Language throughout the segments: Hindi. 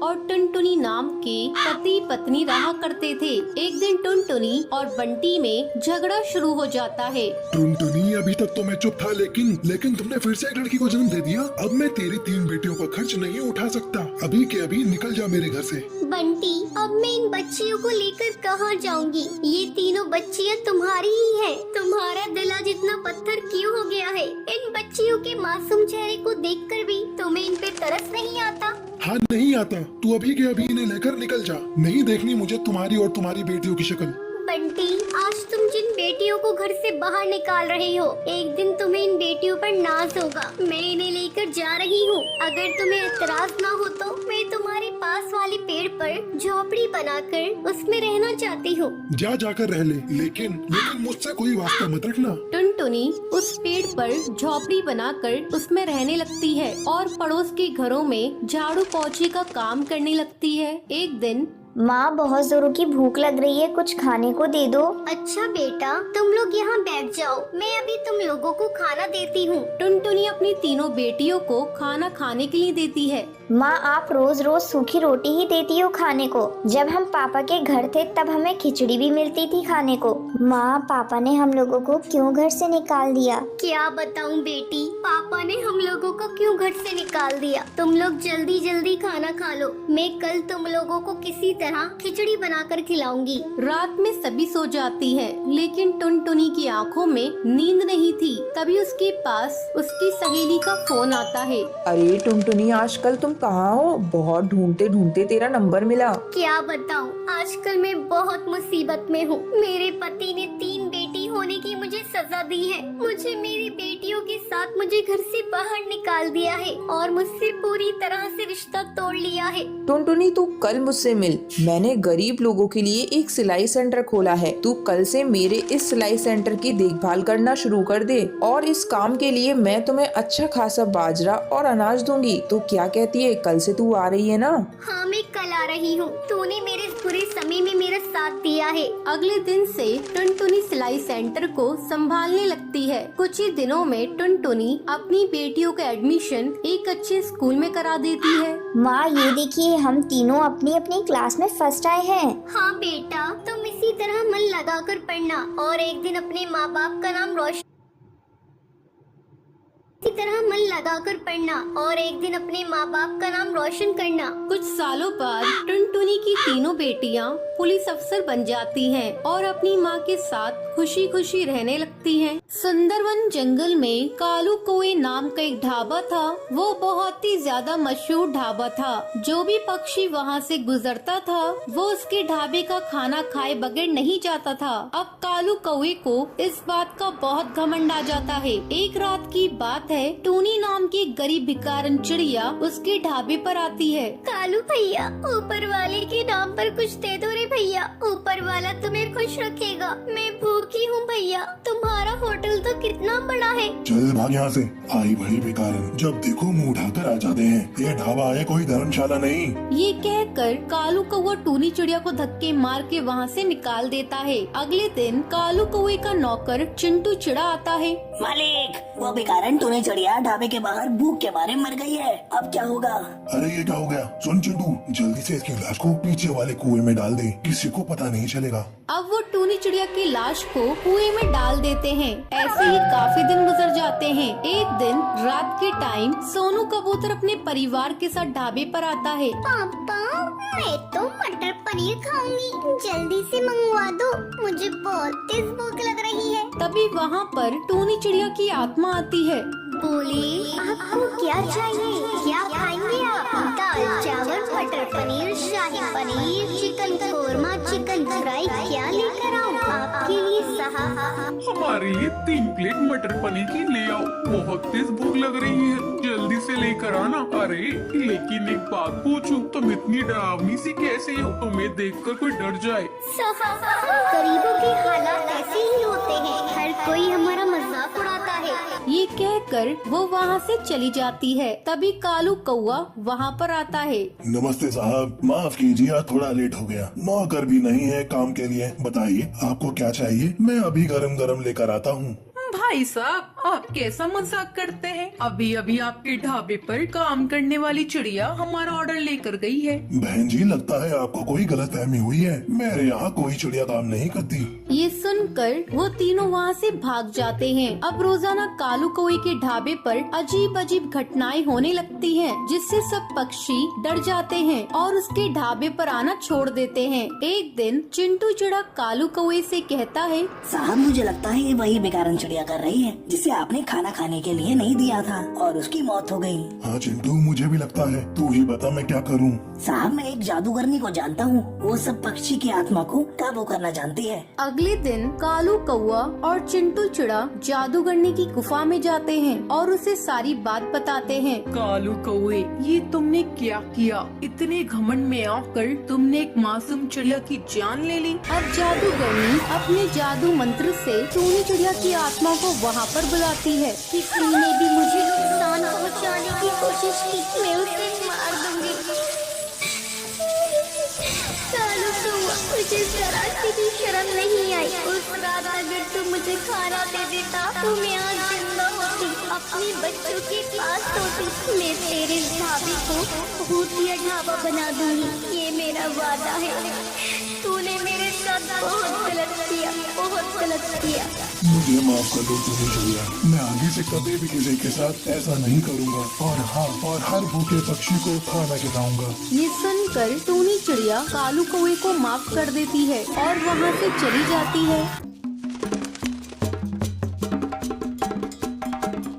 और टुनटुनी नाम के पति पत्नी रहा करते थे। एक दिन टुनटुनी और बंटी में झगड़ा शुरू हो जाता है। टुनटुनी, अभी तक तो मैं चुप था, लेकिन तुमने फिर से एक लड़की को जन्म दे दिया। अब मैं तेरी 3 बेटियों का खर्च नहीं उठा सकता। अभी के अभी निकल जा मेरे घर से। बंटी, अब मैं इन बच्चियों को लेकर कहाँ जाऊँगी? ये तीनों बच्चियाँ तुम्हारी ही हैं। तुम्हारा दिल आज इतना पत्थर क्यों हो गया है? इन बच्चियों के मासूम चेहरे को देखकर भी तुम्हें इन पे तरस नहीं आता? हाँ, नहीं आता। तू अभी के अभी इन्हें लेकर निकल जा। नहीं देखनी मुझे तुम्हारी और तुम्हारी बेटियों की शक्ल। बंटी, आज तुम जिन बेटियों को घर से बाहर निकाल रहे हो, एक दिन तुम्हें इन बेटियों पर नाज होगा। मैं इन्हें लेकर जा रही हूँ। अगर तुम्हें एतराज ना हो तो मैं तुम्हारे पास वाले पेड़ पर झोपड़ी बनाकर उसमें रहना चाहती हूँ। जा जाकर रह ले, लेकिन मुझसे कोई वास्ता मत रखना। टुनटुनी उस पेड़ पर झोपड़ी बनाकर उसमें रहने लगती है और पड़ोस के घरों में झाड़ू पोछे का काम करने लगती है। एक दिन, माँ, बहुत जोरों की भूख लग रही है, कुछ खाने को दे दो। अच्छा बेटा, तुम लोग यहाँ बैठ जाओ, मैं अभी तुम लोगों को खाना देती हूँ। टुनटुनी अपनी तीनों बेटियों को खाना खाने के लिए देती है। माँ, आप रोज रोज सूखी रोटी ही देती हो खाने को। जब हम पापा के घर थे तब हमें खिचड़ी भी मिलती थी खाने को। माँ, पापा ने हम लोगों को क्यों घर से निकाल दिया? क्या बताऊँ बेटी, पापा ने हम लोगों को क्यों घर से निकाल दिया? तुम लोग जल्दी जल्दी खाना खा लो, मैं कल तुम लोगों को किसी तरह खिचड़ी बनाकर खिलाऊंगी। रात में सभी सो जाती है, लेकिन टुनटुनी की आंखों में नींद नहीं थी। तभी उसके पास उसकी सहेली का फोन आता है। अरे टुनटुनी, आजकल तुम कहाँ हो? बहुत ढूंढते ढूंढते तेरा नंबर मिला। क्या बताऊँ, आजकल मैं बहुत मुसीबत में हूँ। मेरे पति ने 3 बेटी होने की मुझे सजा दी है। मुझे मेरी बेटियों के साथ मुझे घर से बाहर निकाल दिया है और मुझसे पूरी तरह से रिश्ता तोड़ लिया है। टुनटुनी, तू कल मुझसे मिल। मैंने गरीब लोगों के लिए एक सिलाई सेंटर खोला है। तू कल से मेरे इस सिलाई सेंटर की देखभाल करना शुरू कर दे और इस काम के लिए मैं तुम्हें अच्छा खासा बाजरा और अनाज दूंगी। तो क्या कहती है, कल से तू आ रही है ना? हाँ, मैं कल आ रही हूँ। तूने मेरे इस बुरे समय में मेरा साथ दिया है। अगले दिन से टुनटुनी सिलाई सेंटर को संभालने लगती है। कुछ ही दिनों में टुनटुनी अपनी बेटियों का एडमिशन एक अच्छे स्कूल में करा देती है। माँ, ये देखिए, हम तीनों अपनी अपनी क्लास में फर्स्ट आए हैं। हाँ बेटा, तुम इसी तरह मन लगाकर पढ़ना और एक दिन अपने माँ बाप का नाम रोशन इसी तरह मन लगाकर पढ़ना और एक दिन अपने माँ बाप का नाम रोशन करना। कुछ सालों बाद टुनटुनी की तीनों बेटियां पुलिस अफसर बन जाती हैं और अपनी माँ के साथ खुशी खुशी रहने लगती हैं। सुंदरवन जंगल में कालू कौवे नाम का एक ढाबा था। वो बहुत ही ज्यादा मशहूर ढाबा था। जो भी पक्षी वहाँ से गुजरता था वो उसके ढाबे का खाना खाए बगैर नहीं जाता था। अब कालू कौवे को इस बात का बहुत घमंड आ जाता है। एक रात की बात है, टूनी नाम की गरीब भिखारन चिड़िया उसके ढाबे पर आती है। कालू भैया, ऊपर वाले के नाम पर कुछ दे दो रे भैया। ऊपर वाला तुम्हें खुश रखेगा। मैं भूखी हूँ भैया। तुम्हारा होटल तो कितना बड़ा है। चल भाग यहाँ से, आई बड़ी बेकार। जब देखो मुंह उठाकर आ जाते हैं। ये ढाबा है, कोई धर्मशाला नहीं। ये कहकर कालू कौवा टूनी चिड़िया को धक्के मार के वहाँ से निकाल देता है। अगले दिन कालू कौवे का नौकर चिंटू चिड़ा आता है। मालिक, वो भिखारन टूनी चिड़िया ढाबे के बाहर भूख के मारे मर गई है। अब क्या होगा? अरे ये क्या हो गया? सुन चिंटू, जल्दी से इसकी लाश को पीछे वाले कुएं में डाल दे, किसी को पता नहीं चलेगा। अब वो टूनी चिड़िया की लाश को कुएं में डाल देते हैं। ऐसे ही काफी दिन गुजर जाते हैं। एक दिन रात के टाइम सोनू कबूतर अपने परिवार के साथ ढाबे पर आता है। पापा, मैं तो मटर पनीर खाऊंगी, जल्दी से मंगवा दो, मुझे बहुत तेज भूख लग रही है। तभी वहाँ पर टूनी चिड़िया की आत्मा आती है। बोले, आपको क्या चाहिए? क्या खाएंगे आप? दाल चावल, matar paneer, shahi paneer, chicken korma, chicken fry, क्या लेकर आऊँ आपके लिए साहब? हमारे लिए 3 प्लेट मटर पनीर की ले आओ, बहुत तेज भूख लग रही है, जल्दी से लेकर आना। अरे लेकिन एक बात पूछूं, तुम इतनी डरावनी सी कैसे हो? तुम्हें देखकर कोई डर जाए। गरीबों के हालात ऐसे ही होते हैं, हर कोई हमारा मजाक उड़ाता है। ये कहकर वो वहाँ से चली जाती है। तभी कालू कौवा वहाँ पर आता है। नमस्ते साहब, माफ कीजिए, थोड़ा लेट हो गया। नौकर भी नहीं है काम के लिए। बताइए आपको क्या चाहिए, मैं अभी गरम गरम लेकर आता हूँ। भाई साहब, आप कैसा मजाक करते हैं? अभी अभी आपके ढाबे पर काम करने वाली चिड़िया हमारा ऑर्डर लेकर गई है। बहन जी, लगता है आपको कोई गलतफहमी हुई है। मेरे यहाँ कोई चिड़िया काम नहीं करती। ये सुनकर वो तीनों वहाँ से भाग जाते हैं। अब रोजाना कालू कौवे के ढाबे पर अजीब अजीब घटनाएं होने लगती हैं, जिससे सब पक्षी डर जाते हैं और उसके ढाबे पर आना छोड़ देते हैं। एक दिन चिंटू चिड़ा कालू कौवे से कहता है, साहब मुझे लगता है ये वही बेकारन चिड़िया कर रही है जिसे आपने खाना खाने के लिए नहीं दिया था और उसकी मौत हो गई। हाँ चिंटू, मुझे भी लगता है। तू ही बता मैं क्या करूँ। साहब मैं एक जादूगरनी को जानता हूँ, वो सब पक्षी की आत्मा को काबू करना जानती है। अगले दिन कालू कौवा और चिंटू चिड़ा जादूगरनी की गुफा में जाते हैं और उसे सारी बात बताते हैं। कालू कौवे, ये तुमने क्या किया? इतने घमंड में आकर तुमने एक मासूम चिड़िया की जान ले ली। अब जादूगरनी अपने जादू मंत्र से टूनी चिड़िया की आत्मा को वहाँ पर बुलाती है। किसी ने भी मुझे नुकसान पहुंचाने की कोशिश की, मैं उसे मार दूंगी। कालू कौवा, मुझे जरा सी भी शर्म नहीं आई। उस रात अगर तू मुझे खाना दे देता तो मैं आज जिंदा होती, अपने बच्चों के पास होती। मैं तेरे ढाबे को भूतिया ढाबा बना दूंगी, ये मेरा वादा है। तूने मेरे साथ बहुत गलत किया, बहुत गलत किया। मुझे माफ कर दो टूनी चिड़िया। मैं आगे से कभी भी किसी के साथ ऐसा नहीं करूँगा। और हाँ, और हर भूखे पक्षी को खाना खिलाऊंगा। ये सुनकर टूनी चिड़िया कालू कौवे को माफ कर देती है और वहाँ से चली जाती है।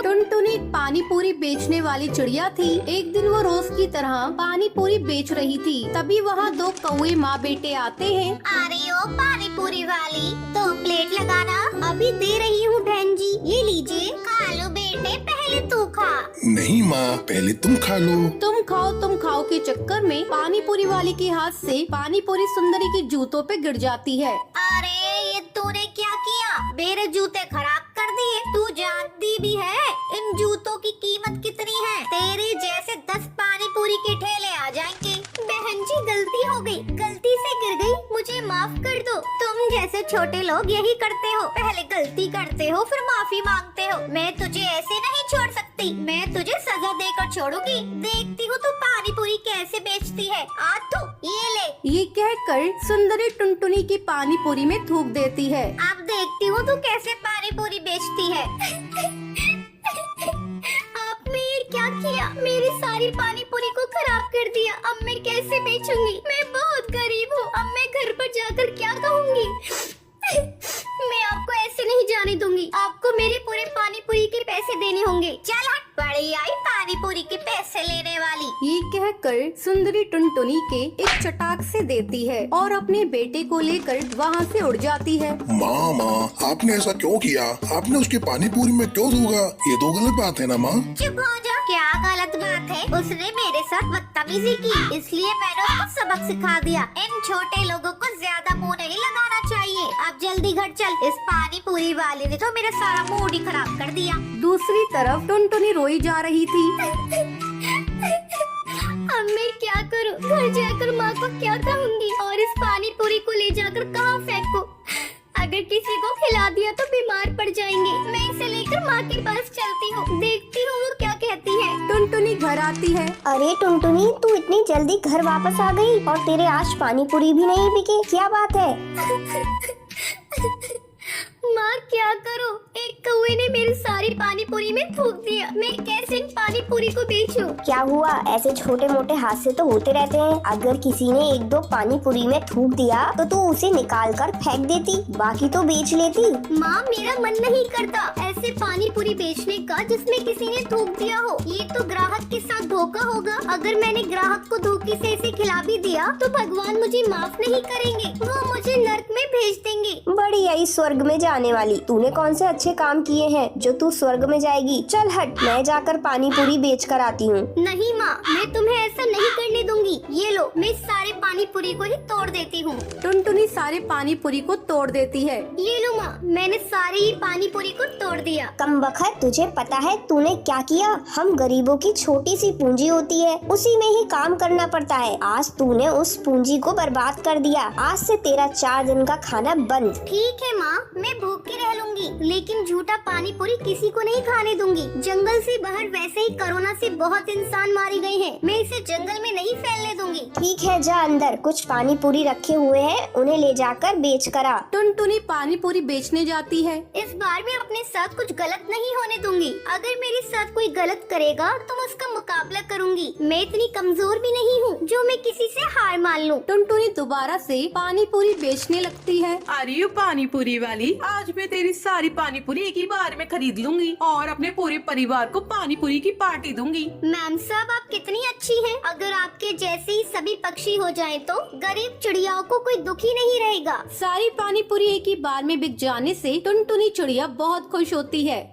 टुनटुनी एक पानी पूरी बेचने वाली चिड़िया थी। एक दिन वो रोज की तरह पानी पूरी बेच रही थी। तभी वहाँ दो कौवे माँ बेटे आते हैं। अरे ओ पानी पूरी वाली, 2 प्लेट लगाना। अभी दे रही हूँ बहन जी, ये लीजिए। कालू बेटे पहले तू खा। नहीं माँ, पहले तुम खा लो। तुम खाओ के चक्कर में पानी पूरी वाली के हाथ से पानी पूरी सुंदरी के जूतों पे गिर जाती है। अरे ये तूने क्या किया? मेरे जूते खराब कर दिए। तू जानती भी है इन जूतों की कीमत कितनी है? तेरे जैसे 10 पानी पूरी के ठेले आ जाएंगे। बहन जी गलती हो गई, गलती से गिर गई, मुझे माफ कर दो। तुम जैसे छोटे लोग यही करते हो, पहले गलती करते हो फिर माफी मांगते हो। मैं तुझे ऐसे नहीं छोड़ सकती, मैं तुझे सजा देकर छोड़ूंगी। देखती हूँ तू पानी पूरी कैसे बेचती है। आज तू ये ले। ये कहकर सुंदरी टुनटुनी की पानी पूरी में थूक देती है। अब देखती हूँ तू कैसे पानी पूरी बेचती है। आपने ये क्या किया? मेरी सारी पानी पूरी को खराब कर दिया। अब मैं कैसे बेचूंगी? मैं बहुत गरीब हूँ, अब मैं घर पर जाकर क्या कहूँगी? मैं आपको ऐसे नहीं जाने दूंगी। आपको मेरे पूरे पानी पूरी के पैसे देने होंगे। चल हट, बड़ी आई पानी पूरी के पैसे लेने वाली। ये कहकर सुंदरी टुनटुनी के एक चटाक से देती है और अपने बेटे को लेकर वहाँ से उड़ जाती है। माँ, आपने ऐसा क्यों किया? आपने उसकी पानी पूरी में क्यों दूंगा? ये तो गलत बात है ना माँ। चुप हो जा। क्या गलत बात है? उसने मेरे साथ बदतमीजी की, इसलिए मैंने उसको सबक सिखा दिया। इन छोटे लोगों को ज्यादा मुंह नहीं लगाना चाहिए। अब जल्दी घर चल, इस पानी पूरी वाले ने तो मेरा सारा मूड ही खराब कर दिया। दूसरी तरफ टुनटुनी रोई जा रही थी। अब मैं क्या करूं? घर जाकर माँ को क्या कहूँगी और इस पानी पूरी को ले जाकर कहाँ फेंकूं? अगर किसी को खिला दिया तो बीमार पड़ जाएंगे। मैं इसे लेकर माँ के पास चलती हूँ, देखती हूँ वो क्या कहती है। टुनटुनी घर आती है। अरे टुनटुनी, तू इतनी जल्दी घर वापस आ गई और तेरे आज पानी पूरी भी नहीं बिके, क्या बात है? माँ क्या करूँ? एक कौवे ने मेरी सारी पानी पूरी में थूक दिया। मैं कैसे इन पानी पूरी को बेचूं? क्या हुआ? ऐसे छोटे मोटे हादसे तो होते रहते हैं। अगर किसी ने 1-2 पानी पूरी में थूक दिया तो तू उसे निकाल कर फेंक देती, बाकी तो बेच लेती। माँ मेरा मन नहीं करता ऐसे पानी पूरी बेचने का जिसमें किसी ने थूक दिया हो। ये तो ग्राहक के साथ धोखा होगा। अगर मैंने ग्राहक को धोखे से इसे खिला भी दिया तो भगवान मुझे माफ नहीं करेंगे, वो मुझे नर्क में भेज देंगे। बड़ी आई स्वर्ग में जाने वाली, तूने कौन से अच्छे काम किए हैं जो तू स्वर्ग में जाएगी? चल हट, मैं जाकर पानी पूरी बेच कर आती हूँ। नहीं माँ, मैं तुम्हें ऐसा नहीं करने दूंगी। ये लो, मैं सारे पानी पानी पूरी को ही तोड़ देती हूँ। टुनटुनी सारे पानी पूरी को तोड़ देती है। ये लो माँ, मैंने सारी ही पानी पूरी को तोड़ दिया। कम बखत, तुझे पता है तूने क्या किया? हम गरीबों की छोटी सी पूंजी होती है, उसी में ही काम करना पड़ता है। आज तूने उस पूंजी को बर्बाद कर दिया। आज से तेरा 4 दिन का खाना बंद। ठीक है माँ, मैं भूख के रह लूंगी, लेकिन झूठा पानी पूरी किसी को नहीं खाने दूंगी। जंगल से बाहर वैसे ही कोरोना से बहुत इंसान मारे गए हैं, मैं इसे जंगल में नहीं फैलने दूंगी। ठीक है, जा अंदर, कुछ पानी पूरी रखे हुए हैं, उन्हें ले जाकर बेच कर आ। टुनटुनी पानी पूरी बेचने जाती है। इस बार मैं अपने साथ कुछ गलत नहीं होने दूंगी। अगर मेरे साथ कोई गलत करेगा तो मैं उसका मुकाबला करूंगी। मैं इतनी कमजोर भी नहीं हूँ जो मैं किसी से हार मान लूँ। टुनटुनी दोबारा से पानी पूरी बेचने लगती है। अरे यू पानी पूरी वाली, आज मैं तेरी सारी पानी पूरी एक ही बार में खरीद लूंगी और अपने पूरे परिवार को पानी पूरी की पार्टी दूंगी। मैम साहब, आप कितनी अच्छी हैं। अगर आपके जैसे ही सभी पक्षी हो जाएं तो गरीब चिड़ियाओं को कोई दुखी नहीं रहेगा। सारी पानी पूरी एक ही बार में बिक जाने से टुनटुनी चिड़िया बहुत खुश होती है।